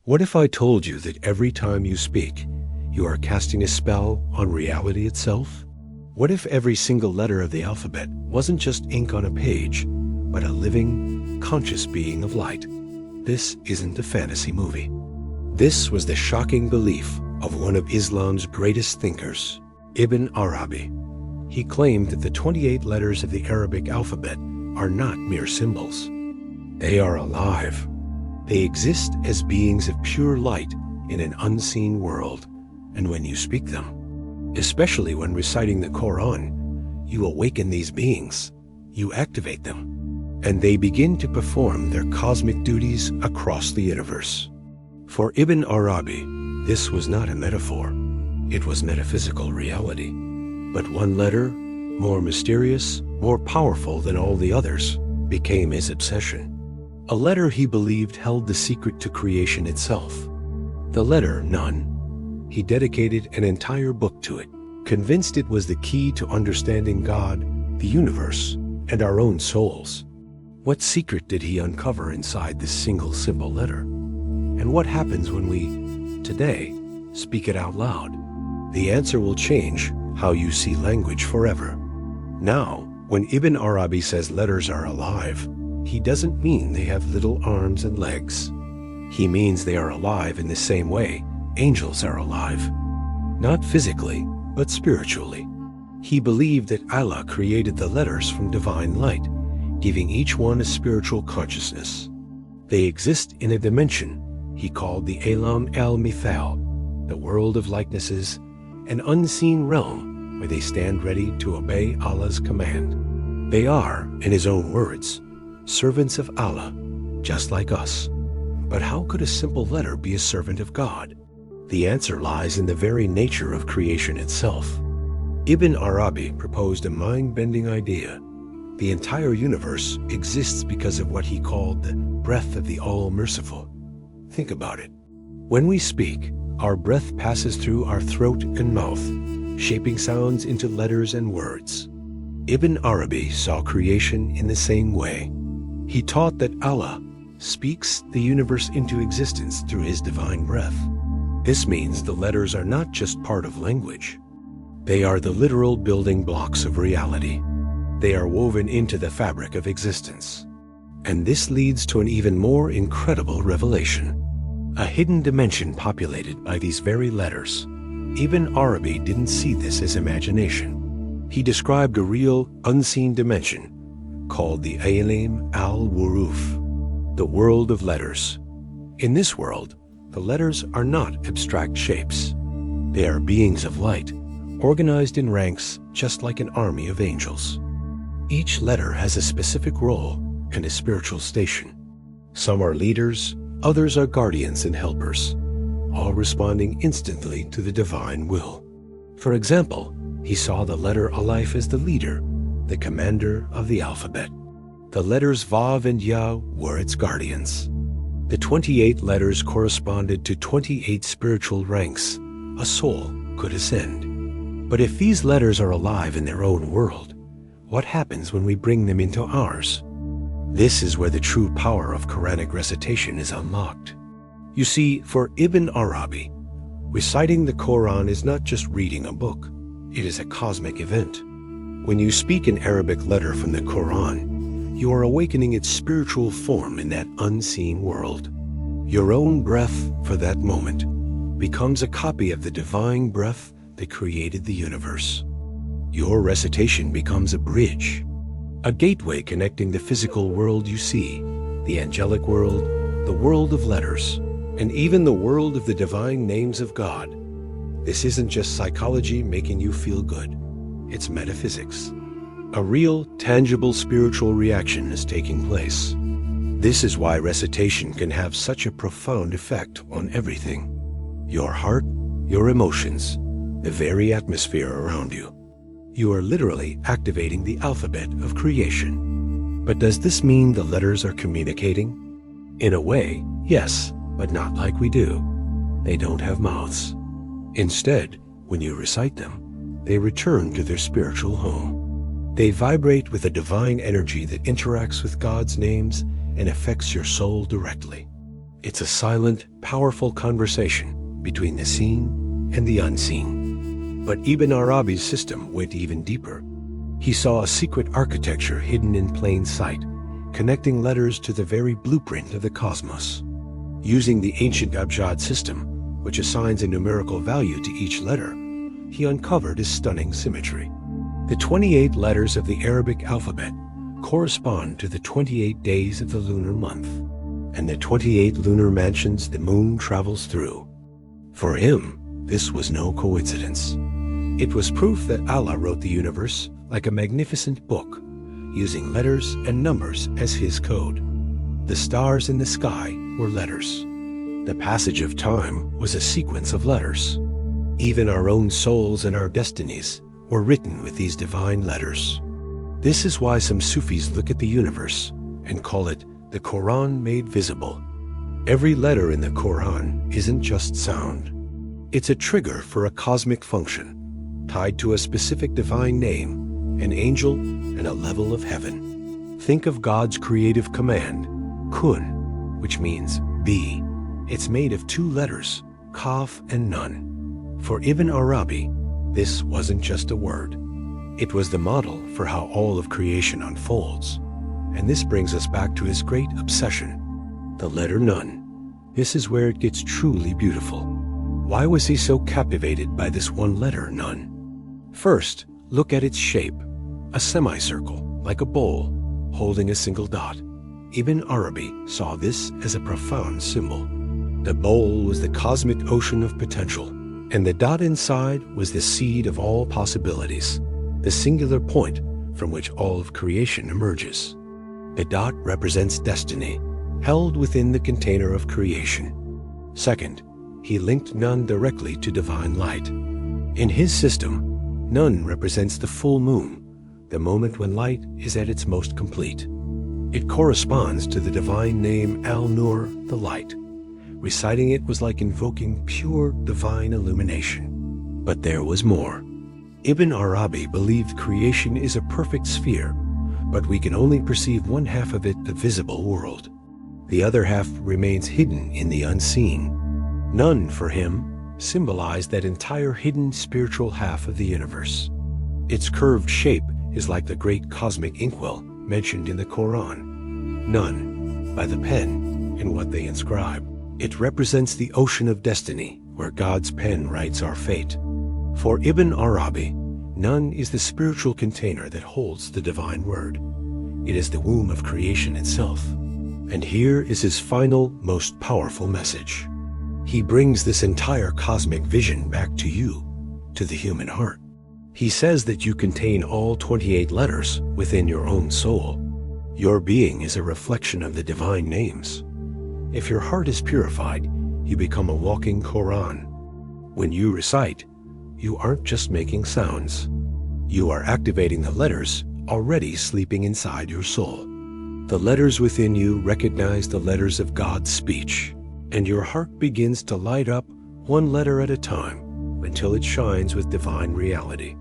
What if I told you that every time you speak, you are casting a spell on reality itself? What if every single letter of the alphabet wasn't just ink on a page, but a living, conscious being of light? This isn't a fantasy movie. This was the shocking belief of one of Islam's greatest thinkers, Ibn Arabi. He claimed that the 28 letters of the Arabic alphabet are not mere symbols. They are alive. They exist as beings of pure light in an unseen world, and when you speak them, especially when reciting the Quran, you awaken these beings, you activate them, and they begin to perform their cosmic duties across the universe. For Ibn Arabi, this was not a metaphor, it was metaphysical reality. But one letter, more mysterious, more powerful than all the others, became his obsession. A letter he believed held the secret to creation itself. The letter Nun. He dedicated an entire book to it, convinced it was the key to understanding God, the universe, and our own souls. What secret did he uncover inside this single simple letter? And what happens when we, today, speak it out loud? The answer will change how you see language forever. Now, when Ibn Arabi says letters are alive, he doesn't mean they have little arms and legs. He means they are alive in the same way angels are alive. Not physically, but spiritually. He believed that Allah created the letters from divine light, giving each one a spiritual consciousness. They exist in a dimension he called the ʿilm al-mithal, the world of likenesses, an unseen realm where they stand ready to obey Allah's command. They are, in his own words, servants of Allah, just like us. But how could a simple letter be a servant of God? The answer lies in the very nature of creation itself. Ibn Arabi proposed a mind-bending idea. The entire universe exists because of what he called the breath of the All-Merciful. Think about it. When we speak, our breath passes through our throat and mouth, shaping sounds into letters and words. Ibn Arabi saw creation in the same way. He taught that Allah speaks the universe into existence through his divine breath. This means the letters are not just part of language. They are the literal building blocks of reality. They are woven into the fabric of existence. And this leads to an even more incredible revelation. A hidden dimension populated by these very letters. Ibn Arabi didn't see this as imagination. He described a real, unseen dimension called the ʿilm al-ḥurūf, the world of letters. In this world, the letters are not abstract shapes. They are beings of light, organized in ranks just like an army of angels. Each letter has a specific role and a spiritual station. Some are leaders, others are guardians and helpers, all responding instantly to the divine will. For example, he saw the letter Alif as the leader, the commander of the alphabet. The letters Vav and Ya were its guardians. The 28 letters corresponded to 28 spiritual ranks a soul could ascend. But if these letters are alive in their own world, what happens when we bring them into ours? This is where the true power of Qur'anic recitation is unlocked. You see, for Ibn Arabi, reciting the Quran is not just reading a book, it is a cosmic event. When you speak an Arabic letter from the Quran, you are awakening its spiritual form in that unseen world. Your own breath for that moment becomes a copy of the divine breath that created the universe. Your recitation becomes a bridge, a gateway connecting the physical world you see, the angelic world, the world of letters, and even the world of the divine names of God. This isn't just psychology making you feel good. It's metaphysics. A real, tangible spiritual reaction is taking place. This is why recitation can have such a profound effect on everything. Your heart, your emotions, the very atmosphere around you. You are literally activating the alphabet of creation. But does this mean the letters are communicating? In a way, yes, but not like we do. They don't have mouths. Instead, when you recite them, they return to their spiritual home. They vibrate with a divine energy that interacts with God's names and affects your soul directly. It's a silent, powerful conversation between the seen and the unseen. But Ibn Arabi's system went even deeper. He saw a secret architecture hidden in plain sight, connecting letters to the very blueprint of the cosmos. Using the ancient Abjad system, which assigns a numerical value to each letter, he uncovered a stunning symmetry. The 28 letters of the Arabic alphabet correspond to the 28 days of the lunar month, and the 28 lunar mansions the moon travels through. For him, this was no coincidence. It was proof that Allah wrote the universe like a magnificent book, using letters and numbers as his code. The stars in the sky were letters. The passage of time was a sequence of letters. Even our own souls and our destinies were written with these divine letters. This is why some Sufis look at the universe and call it the Quran made visible. Every letter in the Quran isn't just sound. It's a trigger for a cosmic function, tied to a specific divine name, an angel, and a level of heaven. Think of God's creative command, kun, which means be. It's made of 2 letters, kaf and nun. For Ibn Arabi, this wasn't just a word. It was the model for how all of creation unfolds. And this brings us back to his great obsession, the letter nun. This is where it gets truly beautiful. Why was he so captivated by this one letter, nun? First, look at its shape, a semicircle, like a bowl, holding a single dot. Ibn Arabi saw this as a profound symbol. The bowl was the cosmic ocean of potential, and the dot inside was the seed of all possibilities, the singular point from which all of creation emerges. The dot represents destiny, held within the container of creation. Second, he linked nun directly to divine light. In his system, nun represents the full moon, the moment when light is at its most complete. It corresponds to the divine name Al-Nur, the light. Reciting it was like invoking pure divine illumination. But there was more. Ibn Arabi believed creation is a perfect sphere, but we can only perceive one half of it, the visible world. The other half remains hidden in the unseen. Nun, for him, symbolized that entire hidden spiritual half of the universe. Its curved shape is like the great cosmic inkwell mentioned in the Quran. Nun, by the pen and what they inscribe. It represents the ocean of destiny, where God's pen writes our fate. For Ibn Arabi, nun is the spiritual container that holds the divine word. It is the womb of creation itself. And here is his final, most powerful message. He brings this entire cosmic vision back to you, to the human heart. He says that you contain all 28 letters within your own soul. Your being is a reflection of the divine names. If your heart is purified, you become a walking Quran. When you recite, you aren't just making sounds. You are activating the letters already sleeping inside your soul. The letters within you recognize the letters of God's speech, and your heart begins to light up one letter at a time until it shines with divine reality.